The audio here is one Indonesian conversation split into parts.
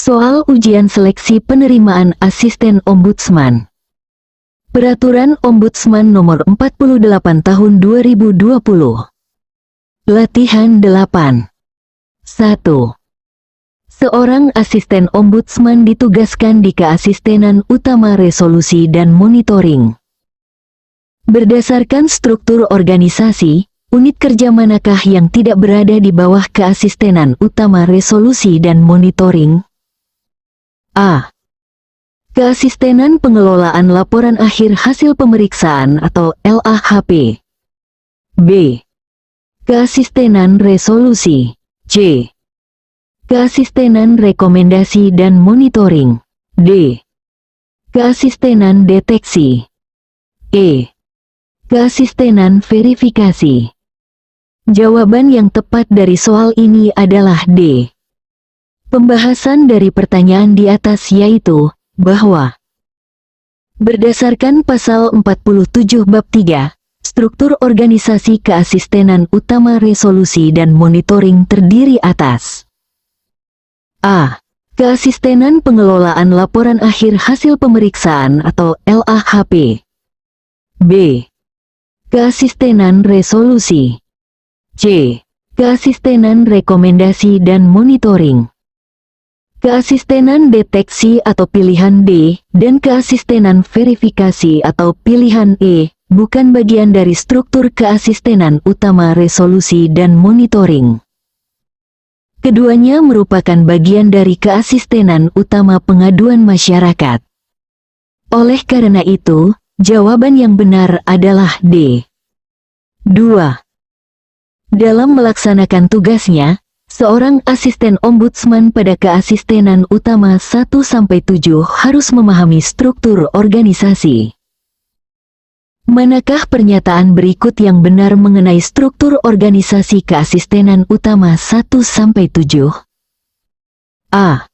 Soal ujian seleksi penerimaan asisten ombudsman. Peraturan Ombudsman Nomor 48 Tahun 2020. Latihan 8. 1. Seorang asisten ombudsman ditugaskan di Keasistenan Utama Resolusi dan Monitoring. Berdasarkan struktur organisasi, unit kerja manakah yang tidak berada di bawah Keasistenan Utama Resolusi dan Monitoring? A. Keasistenan Pengelolaan Laporan Akhir Hasil Pemeriksaan atau LAHP. B. Keasistenan Resolusi. C. Keasistenan Rekomendasi dan Monitoring. D. Keasistenan Deteksi. E. Keasistenan Verifikasi. Jawaban yang tepat dari soal ini adalah D. Pembahasan dari pertanyaan di atas yaitu, bahwa berdasarkan pasal 47 bab 3, struktur organisasi Keasistenan Utama Resolusi dan Monitoring terdiri atas A. Keasistenan Pengelolaan Laporan Akhir Hasil Pemeriksaan atau LAHP. B. Keasistenan Resolusi. C. Keasistenan Rekomendasi dan Monitoring. Keasistenan Deteksi atau pilihan D, dan keasistenan verifikasi atau pilihan E, bukan bagian dari struktur Keasistenan Utama Resolusi dan Monitoring. Keduanya merupakan bagian dari Keasistenan Utama Pengaduan Masyarakat. Oleh karena itu, jawaban yang benar adalah D. 2. Dalam melaksanakan tugasnya, seorang asisten ombudsman pada Keasistenan Utama 1-7 harus memahami struktur organisasi. Manakah pernyataan berikut yang benar mengenai struktur organisasi Keasistenan Utama 1-7? A.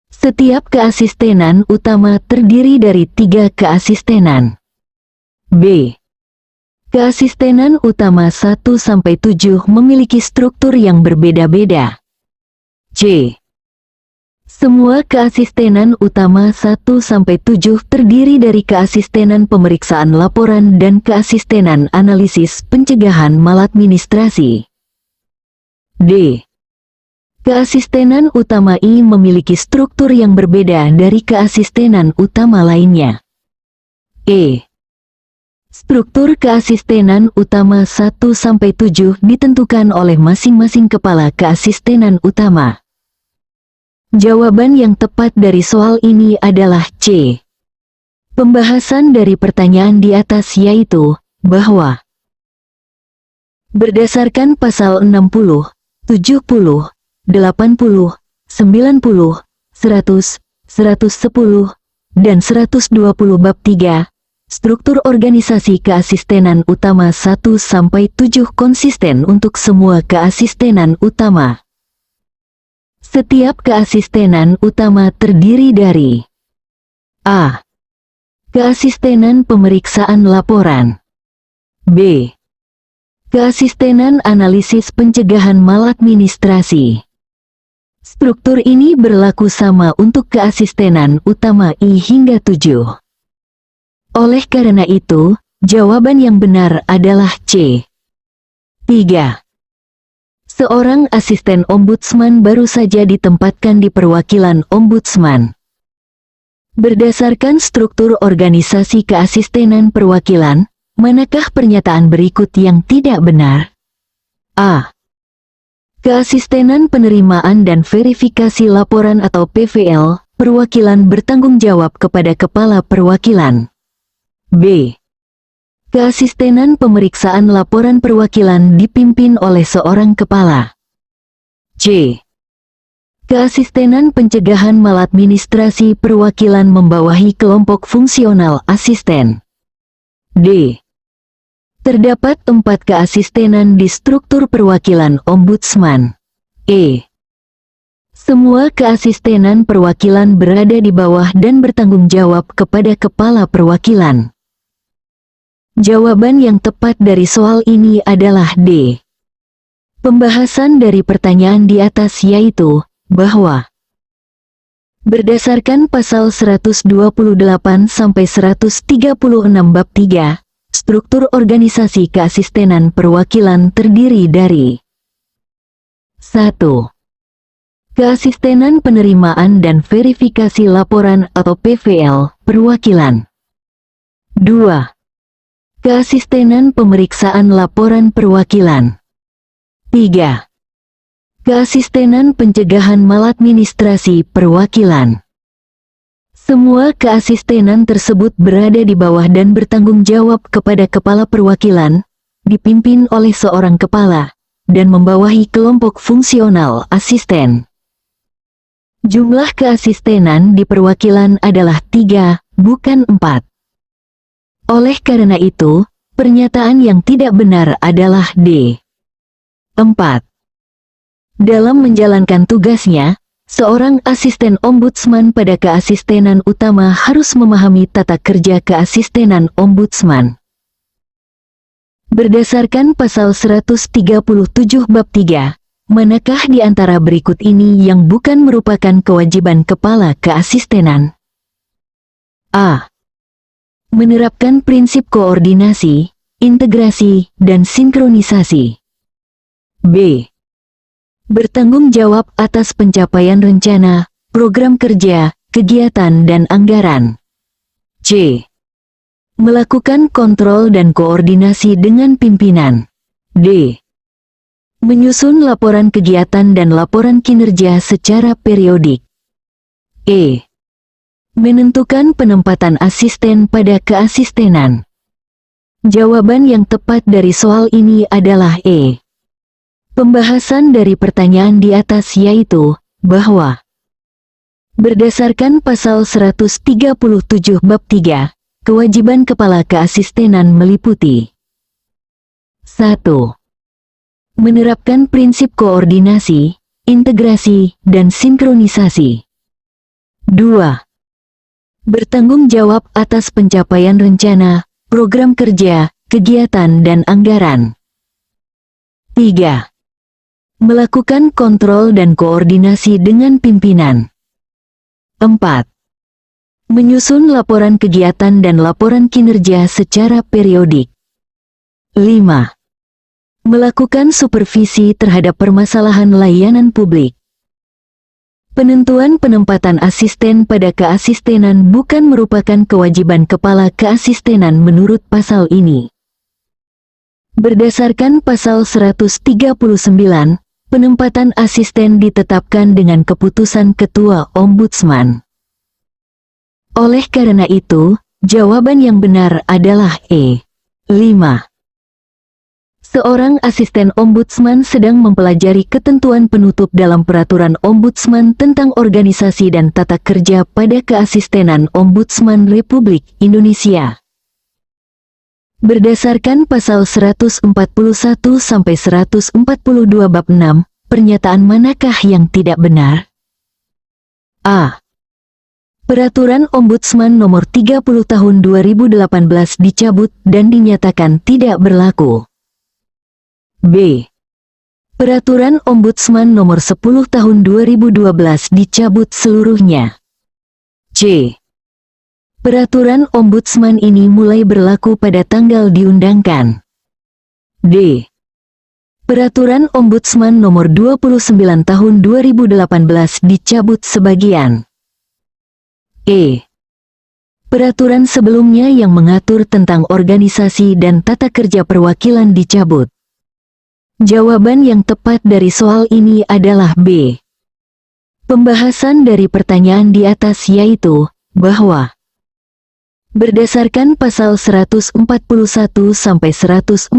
Setiap keasistenan utama terdiri dari 3 keasistenan. B. Keasistenan Utama 1-7 memiliki struktur yang berbeda-beda. C. Semua keasistenan utama 1-7 terdiri dari keasistenan pemeriksaan laporan dan keasistenan analisis pencegahan maladministrasi. D. Keasistenan utama I memiliki struktur yang berbeda dari keasistenan utama lainnya. E. Struktur keasistenan utama 1-7 ditentukan oleh masing-masing kepala keasistenan utama. Jawaban yang tepat dari soal ini adalah C. Pembahasan dari pertanyaan di atas yaitu, bahwa berdasarkan pasal 60, 70, 80, 90, 100, 110, dan 120 bab 3, struktur organisasi keasistenan utama 1-7 konsisten untuk semua keasistenan utama. Setiap keasistenan utama terdiri dari A. Keasistenan pemeriksaan laporan. B. Keasistenan analisis pencegahan maladministrasi. Struktur ini berlaku sama untuk keasistenan utama I hingga 7. Oleh karena itu, jawaban yang benar adalah C. 3. Seorang asisten ombudsman baru saja ditempatkan di perwakilan ombudsman. Berdasarkan struktur organisasi keasistenan perwakilan, manakah pernyataan berikut yang tidak benar? A. Keasistenan penerimaan dan verifikasi laporan atau PVL, perwakilan bertanggung jawab kepada kepala perwakilan. B. Keasistenan pemeriksaan laporan perwakilan dipimpin oleh seorang kepala. C. Keasistenan pencegahan maladministrasi perwakilan membawahi kelompok fungsional asisten. D. Terdapat 4 keasistenan di struktur perwakilan ombudsman. E. Semua keasistenan perwakilan berada di bawah dan bertanggung jawab kepada kepala perwakilan. Jawaban yang tepat dari soal ini adalah D. Pembahasan dari pertanyaan di atas yaitu, bahwa Berdasarkan pasal 128 sampai 136 bab 3, struktur organisasi keasistenan perwakilan terdiri dari 1. Keasistenan penerimaan dan verifikasi laporan atau PVL perwakilan. 2. Keasistenan pemeriksaan laporan perwakilan. 3. Keasistenan pencegahan maladministrasi perwakilan. Semua keasistenan tersebut berada di bawah dan bertanggung jawab kepada kepala perwakilan, dipimpin oleh seorang kepala, dan membawahi kelompok fungsional asisten. Jumlah keasistenan di perwakilan adalah 3, bukan 4. Oleh karena itu, pernyataan yang tidak benar adalah D. 4. Dalam menjalankan tugasnya, seorang asisten ombudsman pada keasistenan utama harus memahami tata kerja keasistenan ombudsman. Berdasarkan pasal 137 bab 3, manakah di antara berikut ini yang bukan merupakan kewajiban kepala keasistenan? A. Menerapkan prinsip koordinasi, integrasi, dan sinkronisasi. B. Bertanggung jawab atas pencapaian rencana, program kerja, kegiatan dan anggaran. C. Melakukan kontrol dan koordinasi dengan pimpinan. D. Menyusun laporan kegiatan dan laporan kinerja secara periodik. E. Menentukan penempatan asisten pada keasistenan. Jawaban yang tepat dari soal ini adalah E. Pembahasan dari pertanyaan di atas yaitu, bahwa berdasarkan pasal 137 bab 3, kewajiban kepala keasistenan meliputi 1. Menerapkan prinsip koordinasi, integrasi, dan sinkronisasi. 2. Bertanggung jawab atas pencapaian rencana, program kerja, kegiatan dan anggaran. 3. Melakukan kontrol dan koordinasi dengan pimpinan. 4. Menyusun laporan kegiatan dan laporan kinerja secara periodik. 5. Melakukan supervisi terhadap permasalahan layanan publik. Penentuan penempatan asisten pada keasistenan bukan merupakan kewajiban kepala keasistenan menurut pasal ini. Berdasarkan pasal 139, penempatan asisten ditetapkan dengan keputusan Ketua Ombudsman. Oleh karena itu, jawaban yang benar adalah E. 5. Seorang asisten ombudsman sedang mempelajari ketentuan penutup dalam peraturan ombudsman tentang organisasi dan tata kerja pada keasistenan Ombudsman Republik Indonesia. Berdasarkan pasal 141 sampai 142 bab 6, pernyataan manakah yang tidak benar? A. Peraturan Ombudsman nomor 30 tahun 2018 dicabut dan dinyatakan tidak berlaku. B. Peraturan Ombudsman nomor 10 tahun 2012 dicabut seluruhnya. C. Peraturan Ombudsman ini mulai berlaku pada tanggal diundangkan. D. Peraturan Ombudsman nomor 29 tahun 2018 dicabut sebagian. E. Peraturan sebelumnya yang mengatur tentang organisasi dan tata kerja perwakilan dicabut. Jawaban yang tepat dari soal ini adalah B. Pembahasan dari pertanyaan di atas yaitu, bahwa berdasarkan pasal 141 sampai 142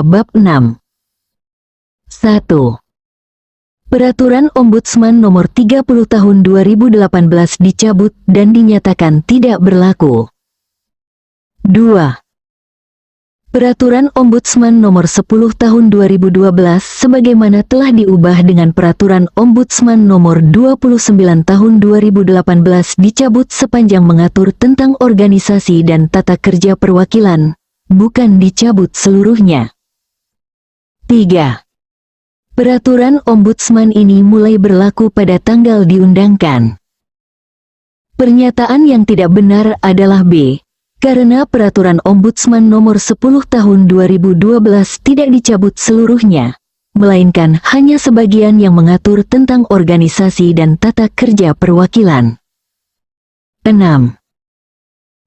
bab 6. 1. Peraturan Ombudsman nomor 30 tahun 2018 dicabut dan dinyatakan tidak berlaku. 2. Peraturan Ombudsman nomor 10 tahun 2012 sebagaimana telah diubah dengan Peraturan Ombudsman nomor 29 tahun 2018 dicabut sepanjang mengatur tentang organisasi dan tata kerja perwakilan, bukan dicabut seluruhnya. 3. Peraturan Ombudsman ini mulai berlaku pada tanggal diundangkan. Pernyataan yang tidak benar adalah B. Karena Peraturan Ombudsman Nomor 10 Tahun 2012 tidak dicabut seluruhnya, melainkan hanya sebagian yang mengatur tentang organisasi dan tata kerja perwakilan. 6.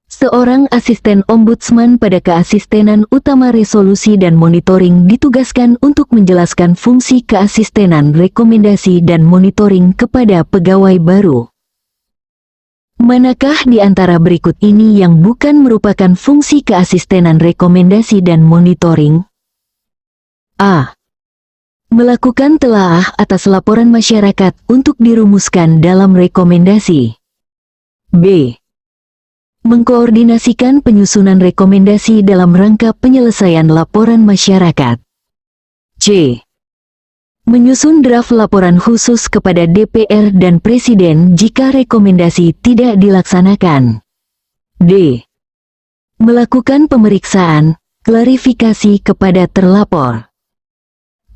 Seorang asisten ombudsman pada keasistenan utama resolusi dan monitoring ditugaskan untuk menjelaskan fungsi keasistenan rekomendasi dan monitoring kepada pegawai baru. Manakah di antara berikut ini yang bukan merupakan fungsi keasistenan rekomendasi dan monitoring? A. Melakukan telaah atas laporan masyarakat untuk dirumuskan dalam rekomendasi. B. Mengkoordinasikan penyusunan rekomendasi dalam rangka penyelesaian laporan masyarakat. C. Menyusun draft laporan khusus kepada DPR dan Presiden jika rekomendasi tidak dilaksanakan. D. Melakukan pemeriksaan, klarifikasi kepada terlapor.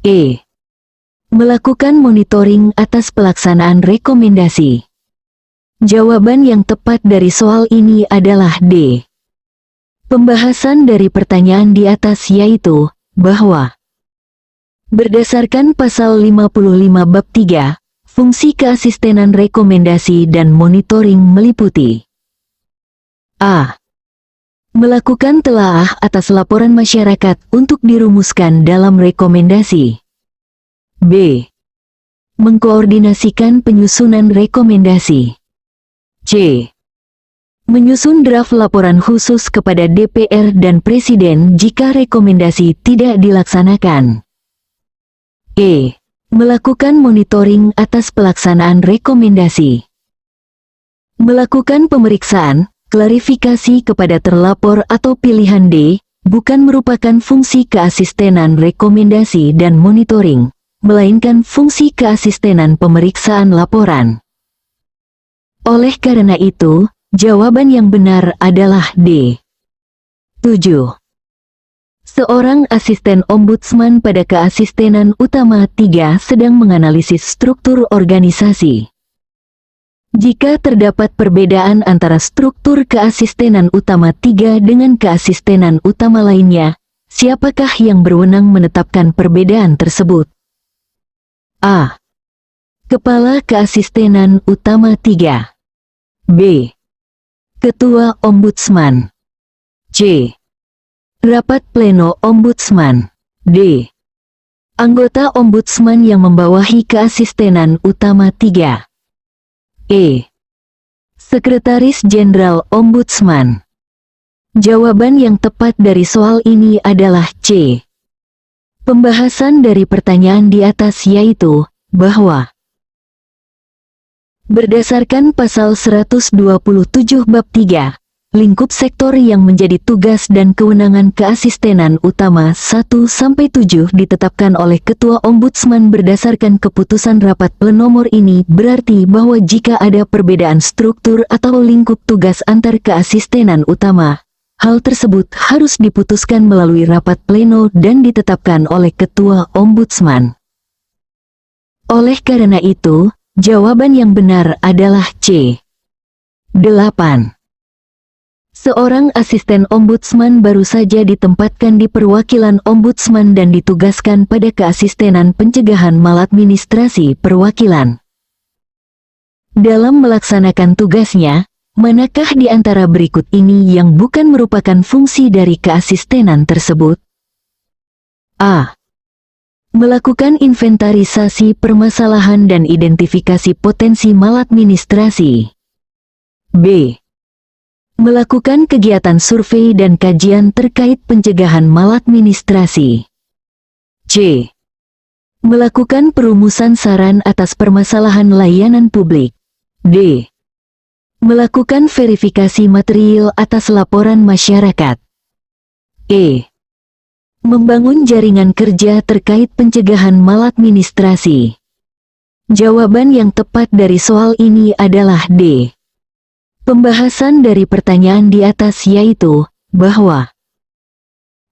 E. Melakukan monitoring atas pelaksanaan rekomendasi. Jawaban yang tepat dari soal ini adalah D. Pembahasan dari pertanyaan di atas yaitu, bahwa berdasarkan pasal 55 bab 3, fungsi keasistenan rekomendasi dan monitoring meliputi A. Melakukan telaah atas laporan masyarakat untuk dirumuskan dalam rekomendasi. B. Mengkoordinasikan penyusunan rekomendasi. C. Menyusun draft laporan khusus kepada DPR dan Presiden jika rekomendasi tidak dilaksanakan. E. Melakukan monitoring atas pelaksanaan rekomendasi. Melakukan pemeriksaan, klarifikasi kepada terlapor atau pilihan D, bukan merupakan fungsi keasistenan rekomendasi dan monitoring, melainkan fungsi keasistenan pemeriksaan laporan. Oleh karena itu, jawaban yang benar adalah D. 7. Seorang asisten ombudsman pada keasistenan utama 3 sedang menganalisis struktur organisasi. Jika terdapat perbedaan antara struktur keasistenan utama 3 dengan keasistenan utama lainnya, siapakah yang berwenang menetapkan perbedaan tersebut? A. Kepala Keasistenan Utama 3. B. Ketua Ombudsman. C. Rapat Pleno Ombudsman. D. Anggota Ombudsman yang membawahi keasistenan utama 3. E. Sekretaris Jenderal Ombudsman. Jawaban yang tepat dari soal ini adalah C. Pembahasan dari pertanyaan di atas yaitu, bahwa berdasarkan pasal 127 bab 3, lingkup sektor yang menjadi tugas dan kewenangan keasistenan utama 1-7 ditetapkan oleh Ketua Ombudsman berdasarkan keputusan rapat pleno nomor ini berarti bahwa jika ada perbedaan struktur atau lingkup tugas antar keasistenan utama, hal tersebut harus diputuskan melalui rapat pleno dan ditetapkan oleh Ketua Ombudsman. Oleh karena itu, jawaban yang benar adalah C. 8. Seorang asisten ombudsman baru saja ditempatkan di perwakilan ombudsman dan ditugaskan pada keasistenan pencegahan maladministrasi perwakilan. Dalam melaksanakan tugasnya, manakah di antara berikut ini yang bukan merupakan fungsi dari keasistenan tersebut? A. Melakukan inventarisasi permasalahan dan identifikasi potensi maladministrasi. B. Melakukan kegiatan survei dan kajian terkait pencegahan maladministrasi. C. Melakukan perumusan saran atas permasalahan layanan publik. D. Melakukan verifikasi material atas laporan masyarakat. E. Membangun jaringan kerja terkait pencegahan maladministrasi. Jawaban yang tepat dari soal ini adalah D. Pembahasan dari pertanyaan di atas yaitu, bahwa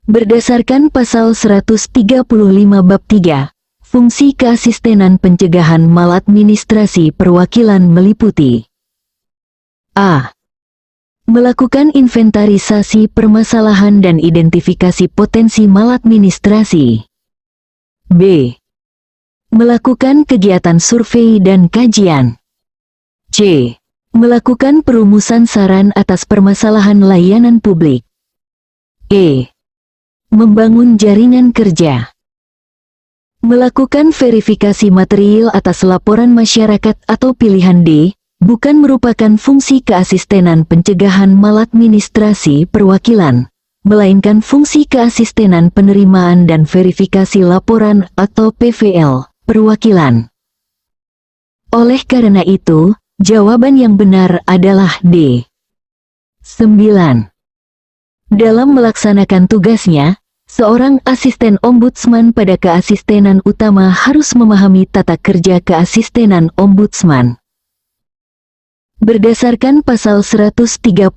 berdasarkan pasal 135 bab 3, fungsi keasistenan pencegahan maladministrasi perwakilan meliputi A. Melakukan inventarisasi permasalahan dan identifikasi potensi maladministrasi. B. Melakukan kegiatan survei dan kajian. C. Melakukan perumusan saran atas permasalahan layanan publik. E. Membangun jaringan kerja. Melakukan verifikasi material atas laporan masyarakat atau pilihan D, bukan merupakan fungsi keasistenan pencegahan maladministrasi perwakilan, melainkan fungsi keasistenan penerimaan dan verifikasi laporan atau PVL, perwakilan. Oleh karena itu, jawaban yang benar adalah D. 9. Dalam melaksanakan tugasnya, seorang asisten ombudsman pada keasistenan utama harus memahami tata kerja keasistenan ombudsman. Berdasarkan pasal 138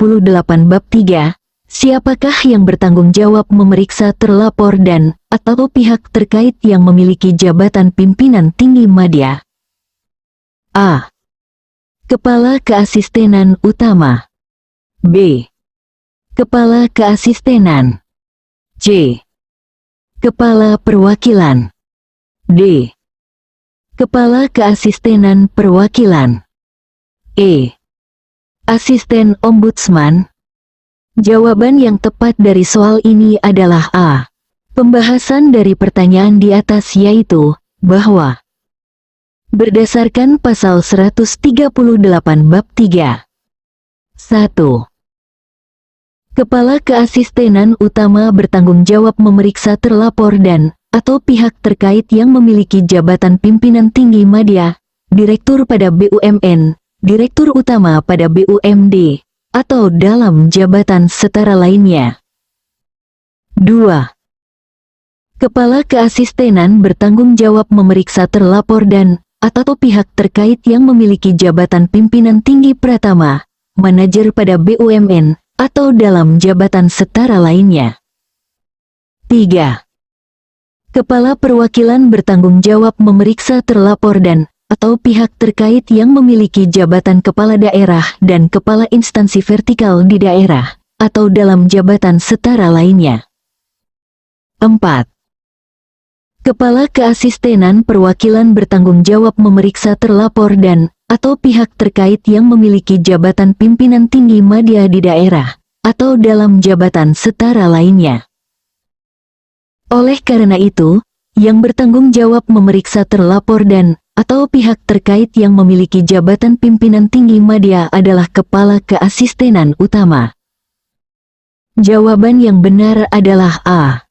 bab 3, siapakah yang bertanggung jawab memeriksa terlapor dan atau pihak terkait yang memiliki jabatan pimpinan tinggi madya? A. Kepala Keasistenan Utama. B. Kepala Keasistenan. C. Kepala Perwakilan. D. Kepala Keasistenan Perwakilan. E. Asisten Ombudsman. Jawaban yang tepat dari soal ini adalah A. Pembahasan dari pertanyaan di atas yaitu, bahwa berdasarkan pasal 138 bab 3. 1. Kepala Keasistenan Utama bertanggung jawab memeriksa terlapor dan atau pihak terkait yang memiliki jabatan pimpinan tinggi madya, direktur pada BUMN, direktur utama pada BUMD, atau dalam jabatan setara lainnya. 2. Kepala Keasistenan bertanggung jawab memeriksa terlapor dan atau pihak terkait yang memiliki jabatan pimpinan tinggi pratama, manajer pada BUMN, atau dalam jabatan setara lainnya. 3. Kepala Perwakilan bertanggung jawab memeriksa terlapor dan atau pihak terkait yang memiliki jabatan kepala daerah dan kepala instansi vertikal di daerah, atau dalam jabatan setara lainnya. 4. Kepala Keasistenan Perwakilan bertanggung jawab memeriksa terlapor dan atau pihak terkait yang memiliki jabatan pimpinan tinggi madya di daerah, atau dalam jabatan setara lainnya. Oleh karena itu, yang bertanggung jawab memeriksa terlapor dan atau pihak terkait yang memiliki jabatan pimpinan tinggi madya adalah Kepala Keasistenan Utama. Jawaban yang benar adalah A.